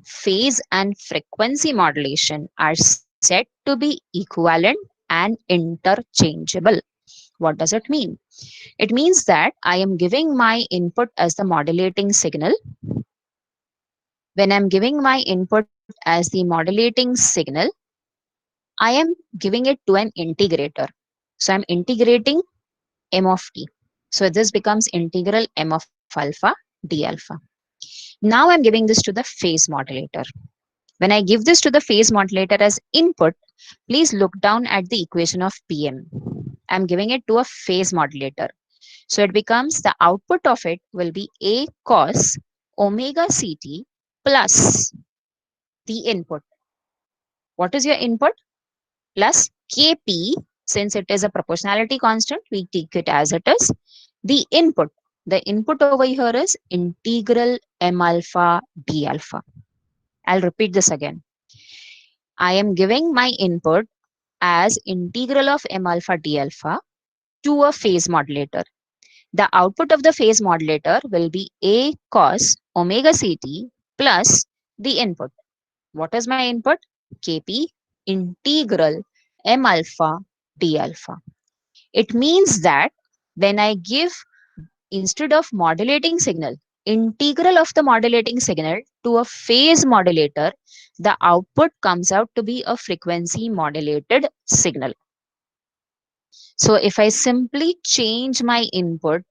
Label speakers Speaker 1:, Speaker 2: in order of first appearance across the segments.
Speaker 1: phase and frequency modulation are said to be equivalent and interchangeable. What does it mean? It means that I am giving my input as the modulating signal. When I'm giving my input as the modulating signal, I am giving it to an integrator. So I'm integrating m of t. So this becomes integral m of alpha d alpha. Now I'm giving this to the phase modulator. When I give this to the phase modulator as input, please look down at the equation of Pm. I'm giving it to a phase modulator. So it becomes the output of it will be A cos omega ct plus the input. What is your input? Plus Kp, since it is a proportionality constant, we take it as it is. The input. The input over here is integral m alpha d alpha. I'll repeat this again. I am giving my input as integral of m alpha d alpha to a phase modulator. The output of the phase modulator will be A cos omega ct plus the input. What is my input? Kp integral m alpha d alpha. It means that when I give, instead of modulating signal, integral of the modulating signal to a phase modulator, the output comes out to be a frequency modulated signal. So if I simply change my input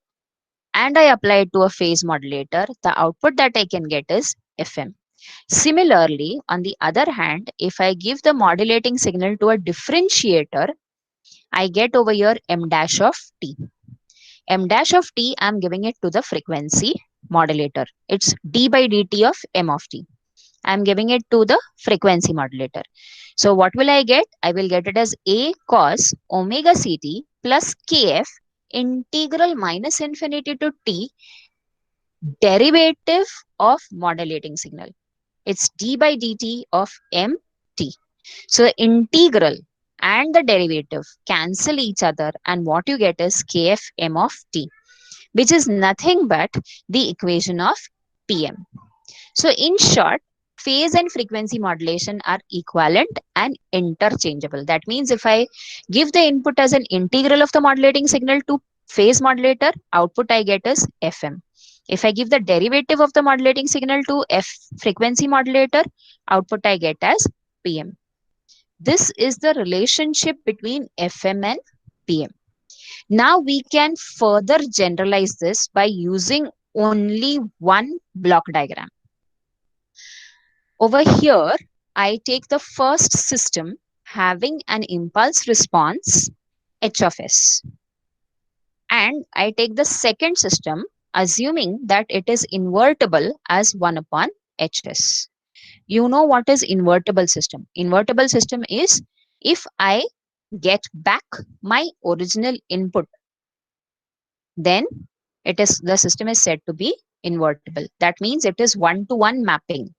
Speaker 1: and I apply it to a phase modulator, the output that I can get is FM. Similarly, on the other hand, if I give the modulating signal to a differentiator, I get over here m dash of t. M dash of t, I'm giving it to the frequency modulator. It's d by dt of m of t. I'm giving it to the frequency modulator. So what will I get? I will get it as A cos omega ct plus kf integral minus infinity to t derivative of modulating signal. It's d by dt of mt. So the integral and the derivative cancel each other, and what you get is kf m of t, which is nothing but the equation of Pm. So in short, phase and frequency modulation are equivalent and interchangeable. That means if I give the input as an integral of the modulating signal to phase modulator, output I get is Fm. If I give the derivative of the modulating signal to F frequency modulator, output I get as Pm. This is the relationship between Fm and Pm. Now we can further generalize this by using only one block diagram. Over here, I take the first system having an impulse response H of S, and I take the second system assuming that it is invertible as 1 upon Hs. You know what is invertible system? Invertible system is if I get back my original input, then it is the system is said to be invertible. That means it is one to one mapping.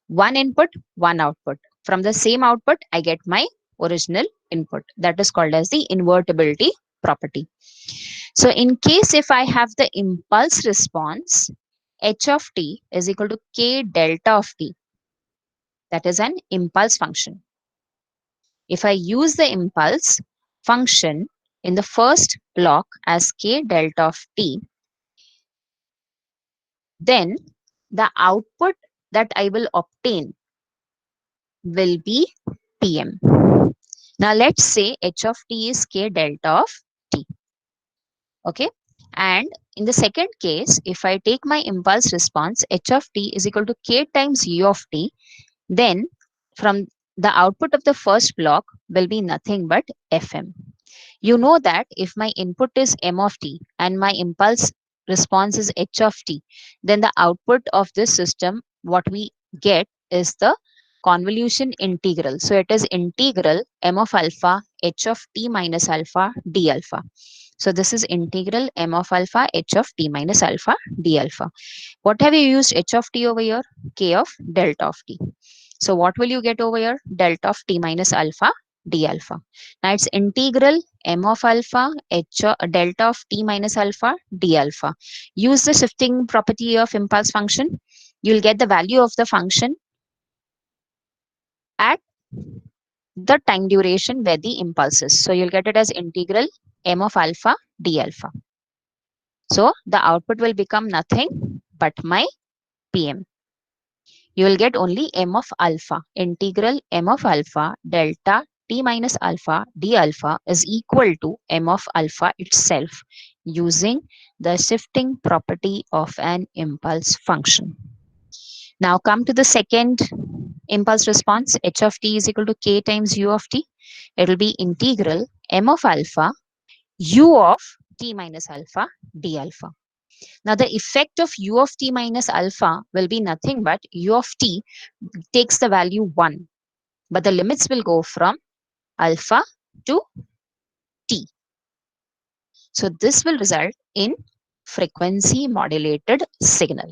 Speaker 1: One input, one output. From the same output, I get my original input. That is called as the invertibility property. So in case if I have the impulse response, h of t is equal to k delta of t. That is an impulse function. If I use the impulse function in the first block as k delta of t, then the output that I will obtain will be Pm. Now let's say h of t is k delta of t. Okay. And in the second case, if I take my impulse response, h of t is equal to k times u of t, then from the output of the first block will be nothing but Fm. You know that if my input is m of t and my impulse response is h of t, then the output of this system, what we get is the convolution integral. So it is integral m of alpha h of t minus alpha d alpha. So this is integral m of alpha h of t minus alpha d alpha. What have you used h of t over here? K of delta of t. So what will you get over here? Delta of t minus alpha d alpha. Now it's integral m of alpha delta of t minus alpha d alpha. Use the shifting property of impulse function. You'll get the value of the function at the time duration where the impulse is. So you'll get it as integral m of alpha d alpha. So the output will become nothing but my Pm. You will get only m of alpha. Integral m of alpha delta t minus alpha d alpha is equal to m of alpha itself using the shifting property of an impulse function. Now come to the second impulse response. H of t is equal to k times u of t. It will be integral m of alpha u of t minus alpha d alpha. Now the effect of u of t minus alpha will be nothing but u of t takes the value 1, but the limits will go from alpha to t. So this will result in frequency modulated signal.